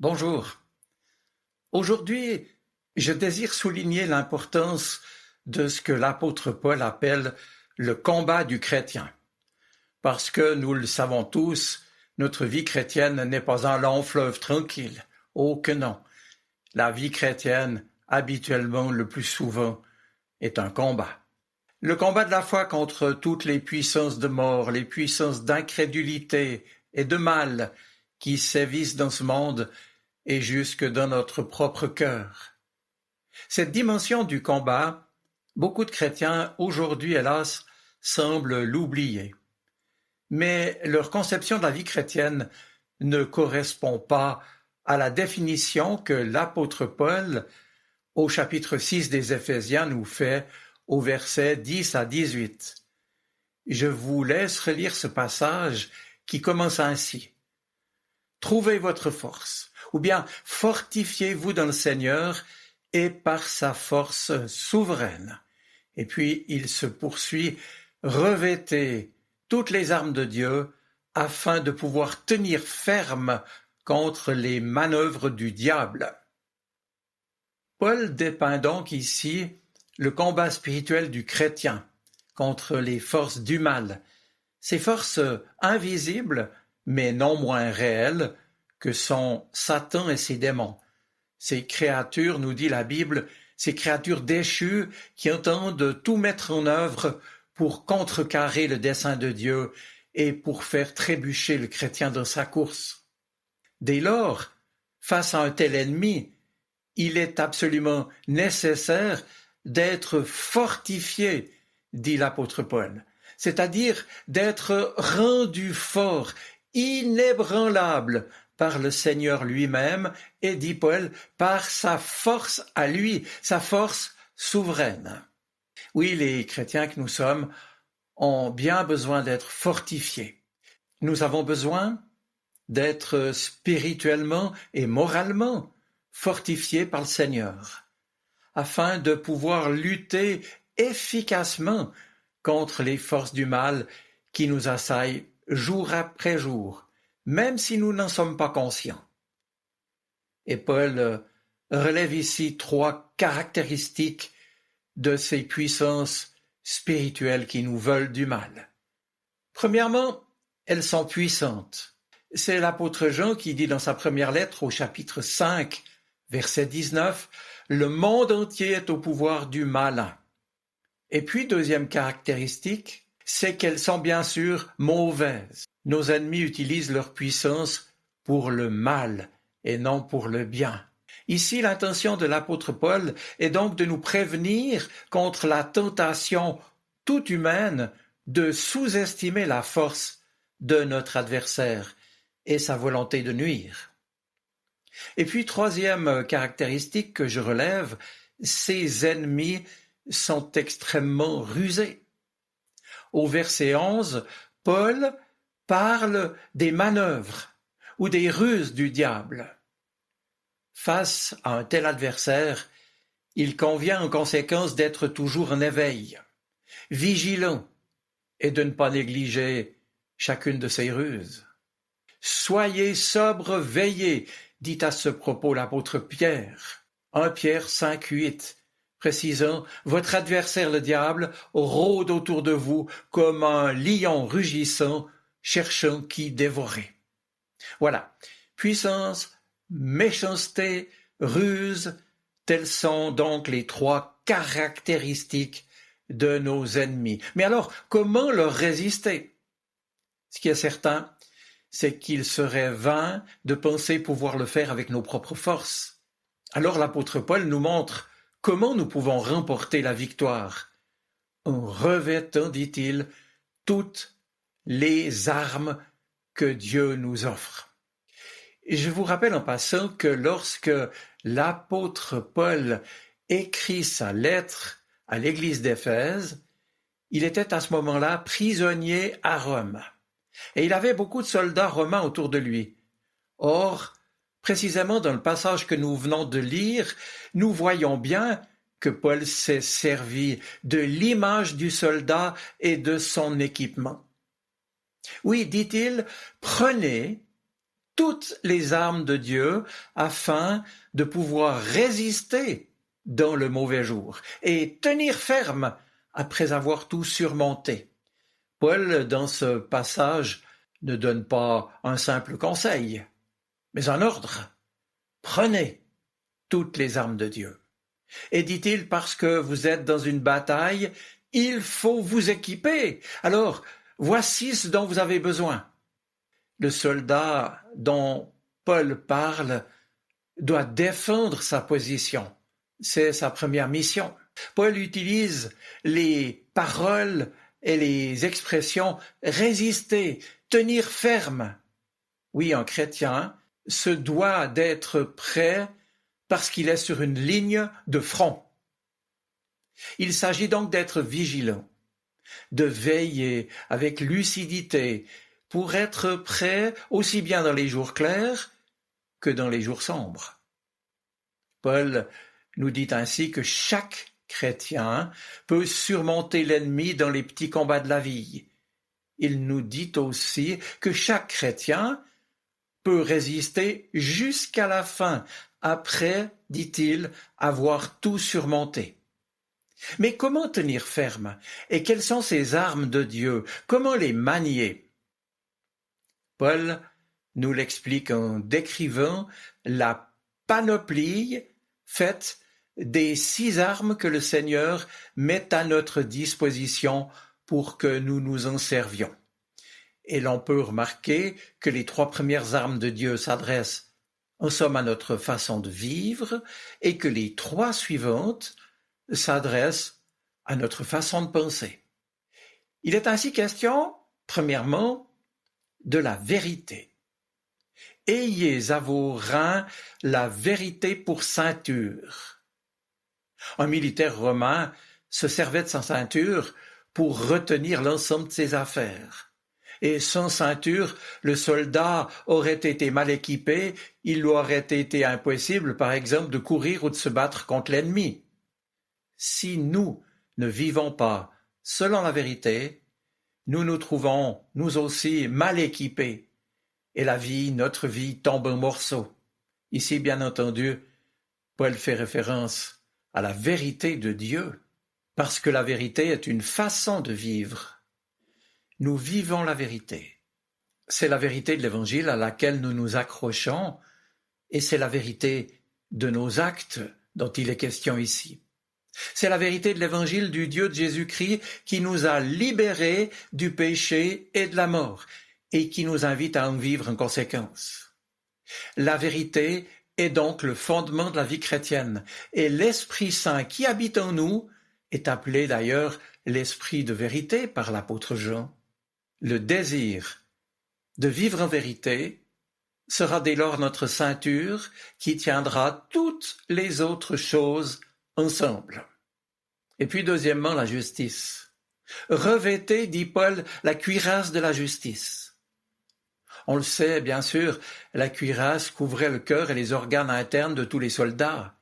Bonjour. Aujourd'hui, je désire souligner l'importance de ce que l'apôtre Paul appelle le combat du chrétien. Parce que, nous le savons tous, notre vie chrétienne n'est pas un long fleuve tranquille. Oh que non. La vie chrétienne, habituellement, le plus souvent, est un combat. Le combat de la foi contre toutes les puissances de mort, les puissances d'incrédulité et de mal qui sévissent dans ce monde et jusque dans notre propre cœur. Cette dimension du combat, beaucoup de chrétiens aujourd'hui, hélas, semblent l'oublier. Mais leur conception de la vie chrétienne ne correspond pas à la définition que l'apôtre Paul, au chapitre 6 des Éphésiens, nous fait au verset 10 à 18. Je vous laisse relire ce passage qui commence ainsi. Trouvez votre force, ou bien fortifiez-vous dans le Seigneur et par sa force souveraine. Et puis il se poursuit, revêtez toutes les armes de Dieu afin de pouvoir tenir ferme contre les manœuvres du diable. Paul dépeint donc ici le combat spirituel du chrétien contre les forces du mal, ces forces invisibles mais non moins réelles que sont Satan et ses démons. Ces créatures, nous dit la Bible, ces créatures déchues qui entendent tout mettre en œuvre pour contrecarrer le dessein de Dieu et pour faire trébucher le chrétien dans sa course. Dès lors, face à un tel ennemi, il est absolument nécessaire d'être fortifié, dit l'apôtre Paul, c'est-à-dire d'être rendu fort, inébranlable par le Seigneur lui-même et, dit Paul, par sa force à lui, sa force souveraine. Oui, les chrétiens que nous sommes ont bien besoin d'être fortifiés. Nous avons besoin d'être spirituellement et moralement fortifiés par le Seigneur, afin de pouvoir lutter efficacement contre les forces du mal qui nous assaillent jour après jour, même si nous n'en sommes pas conscients. Et Paul relève ici 3 caractéristiques de ces puissances spirituelles qui nous veulent du mal. Premièrement, elles sont puissantes. C'est l'apôtre Jean qui dit dans sa première lettre au chapitre 5, verset 19, « Le monde entier est au pouvoir du malin ». Et puis, deuxième caractéristique, c'est qu'elles sont bien sûr mauvaises. Nos ennemis utilisent leur puissance pour le mal et non pour le bien. Ici, l'intention de l'apôtre Paul est donc de nous prévenir contre la tentation toute humaine de sous-estimer la force de notre adversaire et sa volonté de nuire. Et puis, troisième caractéristique que je relève, ces ennemis sont extrêmement rusés. Au verset 11, Paul parle des manœuvres ou des ruses du diable. Face à un tel adversaire, il convient en conséquence d'être toujours en éveil, vigilant et de ne pas négliger chacune de ses ruses. Soyez sobres, veillez, dit à ce propos l'apôtre Pierre, 1 Pierre 5, 8, précisant « Votre adversaire le diable rôde autour de vous comme un lion rugissant, cherchant qui dévorer. » Voilà, puissance, méchanceté, ruse, telles sont donc les 3 caractéristiques de nos ennemis. Mais alors, comment leur résister? Ce qui est certain, c'est qu'il serait vain de penser pouvoir le faire avec nos propres forces. Alors l'apôtre Paul nous montre comment nous pouvons remporter la victoire en revêtant, dit-il, toutes les armes que Dieu nous offre. Et je vous rappelle en passant que lorsque l'apôtre Paul écrit sa lettre à l'église d'Éphèse, il était à ce moment-là prisonnier à Rome. Et il avait beaucoup de soldats romains autour de lui. Or, précisément dans le passage que nous venons de lire, nous voyons bien que Paul s'est servi de l'image du soldat et de son équipement. Oui, dit-il, prenez toutes les armes de Dieu afin de pouvoir résister dans le mauvais jour et tenir ferme après avoir tout surmonté. Paul, dans ce passage, ne donne pas un simple conseil, mais un ordre. Prenez toutes les armes de Dieu. Et dit-il, parce que vous êtes dans une bataille, il faut vous équiper. Alors, voici ce dont vous avez besoin. Le soldat dont Paul parle doit défendre sa position. C'est sa première mission. Paul utilise les paroles et les expressions résister, tenir ferme. Oui, un chrétien se doit d'être prêt parce qu'il est sur une ligne de front. Il s'agit donc d'être vigilant, de veiller avec lucidité pour être prêt aussi bien dans les jours clairs que dans les jours sombres. Paul nous dit ainsi que chaque chrétien peut surmonter l'ennemi dans les petits combats de la vie. Il nous dit aussi que chaque chrétien peut résister jusqu'à la fin, après, dit-il, avoir tout surmonté. Mais comment tenir ferme? Et quelles sont ces armes de Dieu? Comment les manier? Paul nous l'explique en décrivant la panoplie faite des 6 armes que le Seigneur met à notre disposition pour que nous nous en servions. Et l'on peut remarquer que les 3 premières armes de Dieu s'adressent en somme à notre façon de vivre et que les 3 suivantes s'adressent à notre façon de penser. Il est ainsi question, premièrement, de la vérité. Ayez à vos reins la vérité pour ceinture. Un militaire romain se servait de sa ceinture pour retenir l'ensemble de ses affaires. Et sans ceinture, le soldat aurait été mal équipé, il lui aurait été impossible, par exemple, de courir ou de se battre contre l'ennemi. Si nous ne vivons pas selon la vérité, nous nous trouvons, nous aussi, mal équipés, et la vie, notre vie, tombe en morceaux. Ici, bien entendu, Paul fait référence à la vérité de Dieu, parce que la vérité est une façon de vivre. Nous vivons la vérité. C'est la vérité de l'Évangile à laquelle nous nous accrochons, et c'est la vérité de nos actes dont il est question ici. C'est la vérité de l'Évangile du Dieu de Jésus-Christ qui nous a libérés du péché et de la mort, et qui nous invite à en vivre en conséquence. La vérité est donc le fondement de la vie chrétienne, et l'Esprit Saint qui habite en nous est appelé d'ailleurs l'Esprit de vérité par l'apôtre Jean. Le désir de vivre en vérité sera dès lors notre ceinture qui tiendra toutes les autres choses ensemble. Et puis deuxièmement, la justice. Revêtez, dit Paul, la cuirasse de la justice. On le sait, bien sûr, la cuirasse couvrait le cœur et les organes internes de tous les soldats.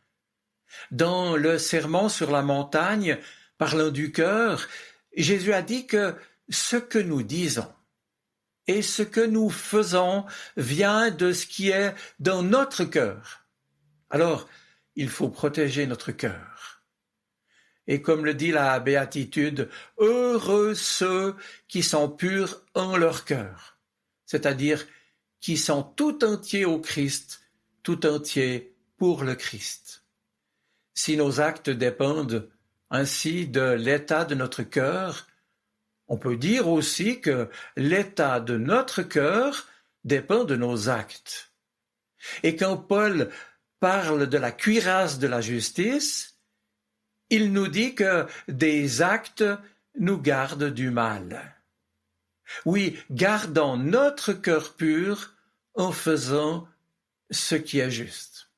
Dans le sermon sur la montagne, parlant du cœur, Jésus a dit que ce que nous disons et ce que nous faisons vient de ce qui est dans notre cœur. Alors, il faut protéger notre cœur. Et comme le dit la béatitude, heureux ceux qui sont purs en leur cœur, c'est-à-dire qui sont tout entiers au Christ, tout entiers pour le Christ. Si nos actes dépendent ainsi de l'état de notre cœur, on peut dire aussi que l'état de notre cœur dépend de nos actes. Et quand Paul parle de la cuirasse de la justice, il nous dit que des actes nous gardent du mal. Oui, gardons notre cœur pur en faisant ce qui est juste.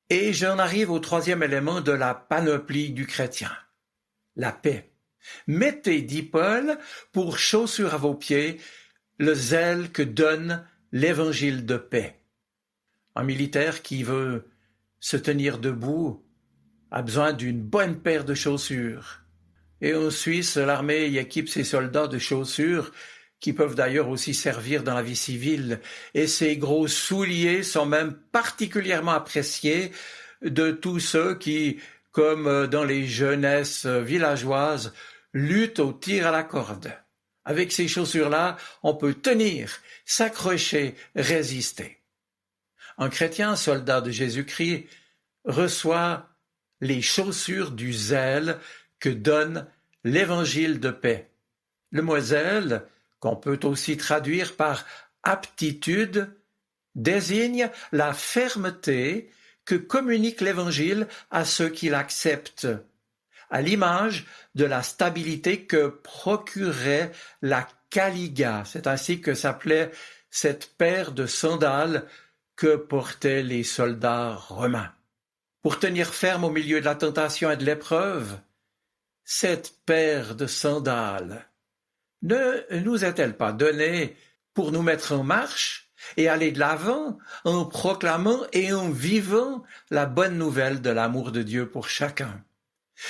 Et j'en arrive au troisième élément de la panoplie du chrétien, la paix. Mettez, dit Paul, pour chaussure à vos pieds, le zèle que donne l'évangile de paix. Un militaire qui veut se tenir debout a besoin d'une bonne paire de chaussures. Et en Suisse, l'armée y équipe ses soldats de chaussures qui peuvent d'ailleurs aussi servir dans la vie civile, et ces gros souliers sont même particulièrement appréciés de tous ceux qui, comme dans les jeunesses villageoises, luttent au tir à la corde. Avec ces chaussures-là, on peut tenir, s'accrocher, résister. Un chrétien, soldat de Jésus-Christ, reçoit les chaussures du zèle que donne l'évangile de paix. Le mot zèle, qu'on peut aussi traduire par aptitude, désigne la fermeté que communique l'évangile à ceux qui l'acceptent, à l'image de la stabilité que procurait la caliga. C'est ainsi que s'appelait cette paire de sandales que portaient les soldats romains. Pour tenir ferme au milieu de la tentation et de l'épreuve, cette paire de sandales ne nous est-elle pas donnée pour nous mettre en marche et aller de l'avant en proclamant et en vivant la bonne nouvelle de l'amour de Dieu pour chacun,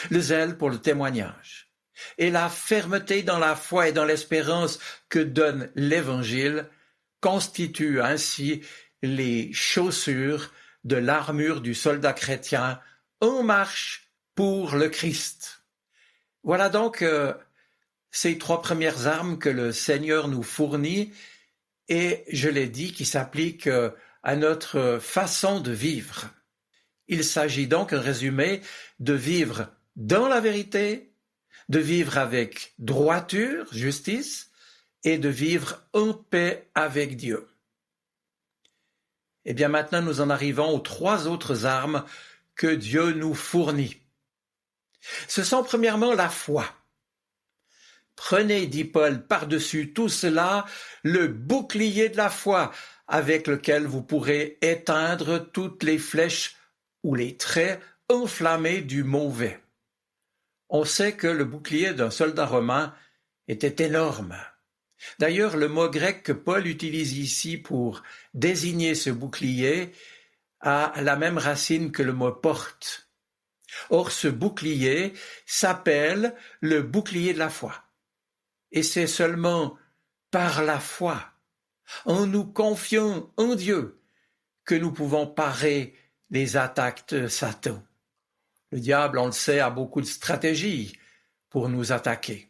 le zèle pour le témoignage et la fermeté dans la foi et dans l'espérance que donne l'Évangile constituent ainsi les chaussures de l'armure du soldat chrétien en marche pour le Christ. Voilà donc ces trois premières armes que le Seigneur nous fournit et, je l'ai dit, qui s'appliquent à notre façon de vivre. Il s'agit donc, en résumé, de vivre dans la vérité, de vivre avec droiture, justice, et de vivre en paix avec Dieu. Eh bien maintenant, nous en arrivons aux trois autres armes que Dieu nous fournit. Ce sont premièrement la foi. Prenez, dit Paul, par-dessus tout cela, le bouclier de la foi, avec lequel vous pourrez éteindre toutes les flèches ou les traits enflammés du mauvais. On sait que le bouclier d'un soldat romain était énorme. D'ailleurs, le mot grec que Paul utilise ici pour désigner ce bouclier a la même racine que le mot porte. Or, ce bouclier s'appelle le bouclier de la foi. Et c'est seulement par la foi, en nous confiant en Dieu, que nous pouvons parer les attaques de Satan. Le diable, on le sait, a beaucoup de stratégies pour nous attaquer.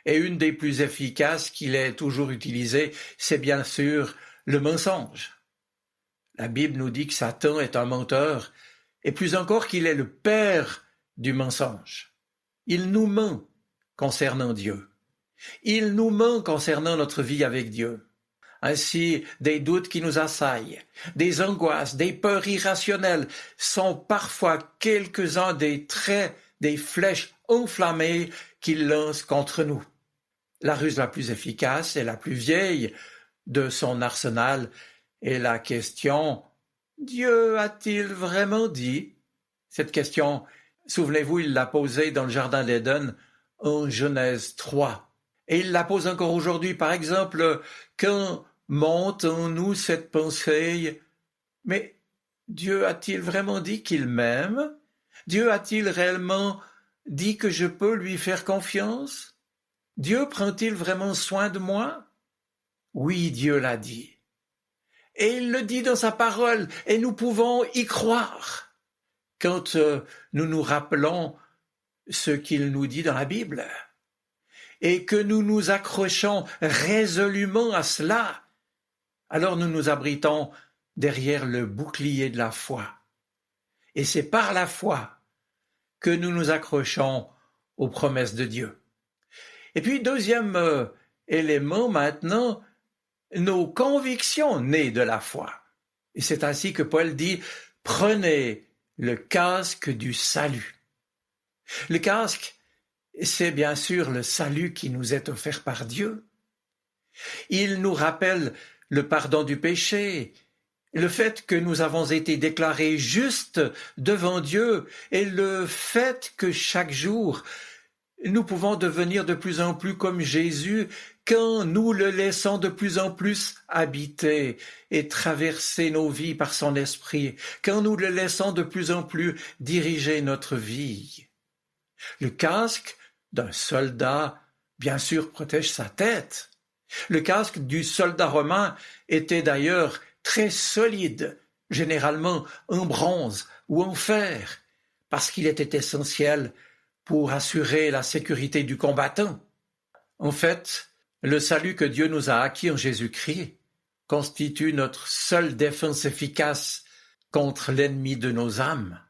Et une des plus efficaces qu'il ait toujours utilisées, c'est bien sûr le mensonge. La Bible nous dit que Satan est un menteur, et plus encore qu'il est le père du mensonge. Il nous ment concernant Dieu. Il nous ment concernant notre vie avec Dieu. Ainsi, des doutes qui nous assaillent, des angoisses, des peurs irrationnelles sont parfois quelques-uns des traits, des flèches enflammées qu'il lance contre nous. La ruse la plus efficace et la plus vieille de son arsenal est la question « Dieu a-t-il vraiment dit ?» Cette question, souvenez-vous, il l'a posée dans le jardin d'Éden en Genèse 3. Et il la pose encore aujourd'hui, par exemple, quand monte en nous cette pensée « Mais Dieu a-t-il vraiment dit qu'il m'aime? Dieu a-t-il réellement dit que je peux lui faire confiance? Dieu prend-il vraiment soin de moi? » Oui, Dieu l'a dit. Et il le dit dans sa parole, et nous pouvons y croire quand nous nous rappelons ce qu'il nous dit dans la Bible, et que nous nous accrochons résolument à cela, alors nous nous abritons derrière le bouclier de la foi. Et c'est par la foi que nous nous accrochons aux promesses de Dieu. Et puis, deuxième élément maintenant, nos convictions nées de la foi. Et c'est ainsi que Paul dit « Prenez le casque du salut ». Le casque, c'est bien sûr le salut qui nous est offert par Dieu. Il nous rappelle le pardon du péché, le fait que nous avons été déclarés justes devant Dieu et le fait que chaque jour, nous pouvons devenir de plus en plus comme Jésus quand nous le laissons de plus en plus habiter et traverser nos vies par son esprit, quand nous le laissons de plus en plus diriger notre vie. Le casque d'un soldat, bien sûr, protège sa tête, Le casque du soldat romain était d'ailleurs très solide, généralement en bronze ou en fer, parce qu'il était essentiel pour assurer la sécurité du combattant. En fait, le salut que Dieu nous a acquis en Jésus-Christ constitue notre seule défense efficace contre l'ennemi de nos âmes.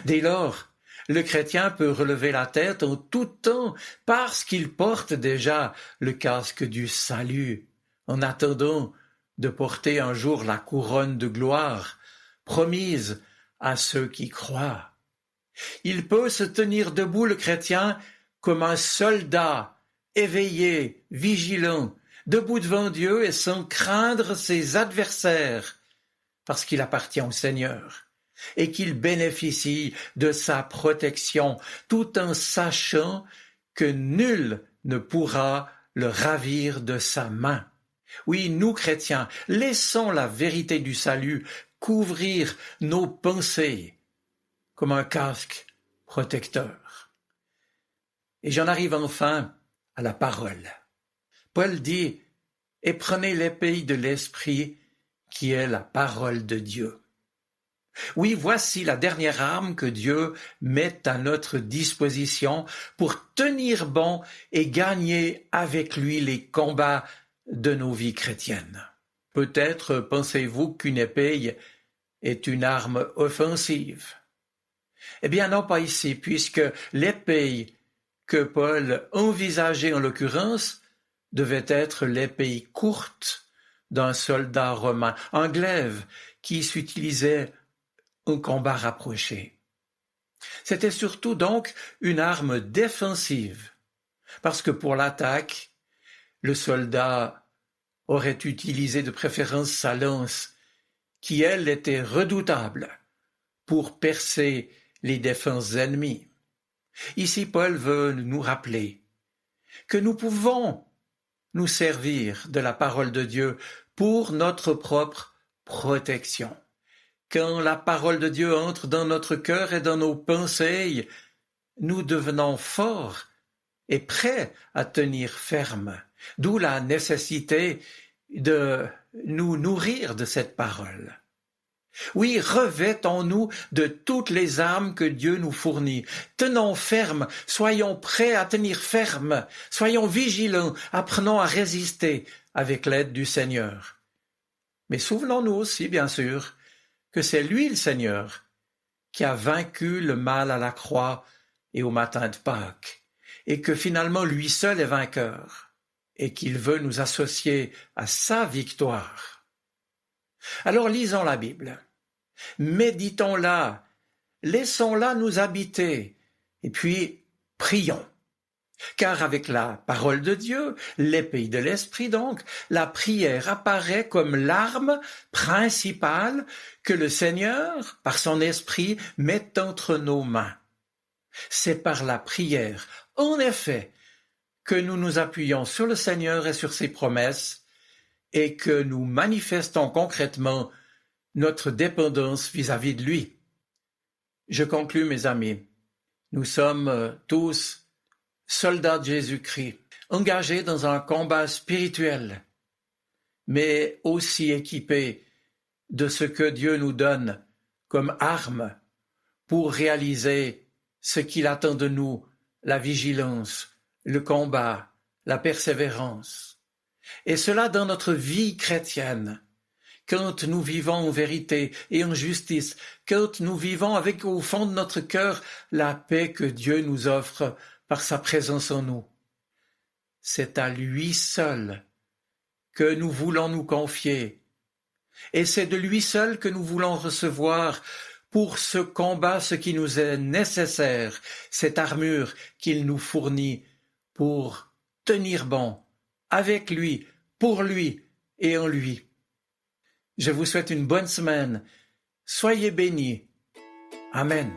Dès lors, le chrétien peut relever la tête en tout temps parce qu'il porte déjà le casque du salut, en attendant de porter un jour la couronne de gloire promise à ceux qui croient. Il peut se tenir debout, le chrétien, comme un soldat, éveillé, vigilant, debout devant Dieu et sans craindre ses adversaires, parce qu'il appartient au Seigneur et qu'il bénéficie de sa protection, tout en sachant que nul ne pourra le ravir de sa main. Oui, nous chrétiens, laissons la vérité du salut couvrir nos pensées comme un casque protecteur. Et j'en arrive enfin à la parole. Paul dit « Et prenez l'épée de l'Esprit qui est la parole de Dieu ». Oui, voici la dernière arme que Dieu met à notre disposition pour tenir bon et gagner avec lui les combats de nos vies chrétiennes. Peut-être pensez-vous qu'une épée est une arme offensive. Eh bien non, pas ici, puisque l'épée que Paul envisageait en l'occurrence devait être l'épée courte d'un soldat romain, un glaive qui s'utilisait au combat rapproché. C'était surtout donc une arme défensive, parce que pour l'attaque, le soldat aurait utilisé de préférence sa lance, qui elle était redoutable pour percer les défenses ennemies. Ici, Paul veut nous rappeler que nous pouvons nous servir de la parole de Dieu pour notre propre protection. Quand la parole de Dieu entre dans notre cœur et dans nos pensées, nous devenons forts et prêts à tenir ferme, d'où la nécessité de nous nourrir de cette parole. Oui, revêtons-nous de toutes les armes que Dieu nous fournit. Tenons ferme, soyons prêts à tenir ferme, soyons vigilants, apprenons à résister avec l'aide du Seigneur. Mais souvenons-nous aussi, bien sûr, que c'est lui, le Seigneur, qui a vaincu le mal à la croix et au matin de Pâques, et que finalement lui seul est vainqueur, et qu'il veut nous associer à sa victoire. Alors lisons la Bible, méditons-la, laissons-la nous habiter, et puis prions. Car avec la parole de Dieu, l'épée de l'Esprit donc, la prière apparaît comme l'arme principale que le Seigneur, par son Esprit, met entre nos mains. C'est par la prière, en effet, que nous nous appuyons sur le Seigneur et sur ses promesses, et que nous manifestons concrètement notre dépendance vis-à-vis de lui. Je conclus, mes amis. Nous sommes tous soldats de Jésus-Christ, engagés dans un combat spirituel, mais aussi équipés de ce que Dieu nous donne comme arme pour réaliser ce qu'il attend de nous, la vigilance, le combat, la persévérance. Et cela dans notre vie chrétienne, quand nous vivons en vérité et en justice, quand nous vivons avec au fond de notre cœur la paix que Dieu nous offre par sa présence en nous. C'est à lui seul que nous voulons nous confier, et c'est de lui seul que nous voulons recevoir pour ce combat ce qui nous est nécessaire, cette armure qu'il nous fournit pour tenir bon avec lui, pour lui et en lui. Je vous souhaite une bonne semaine. Soyez bénis. Amen.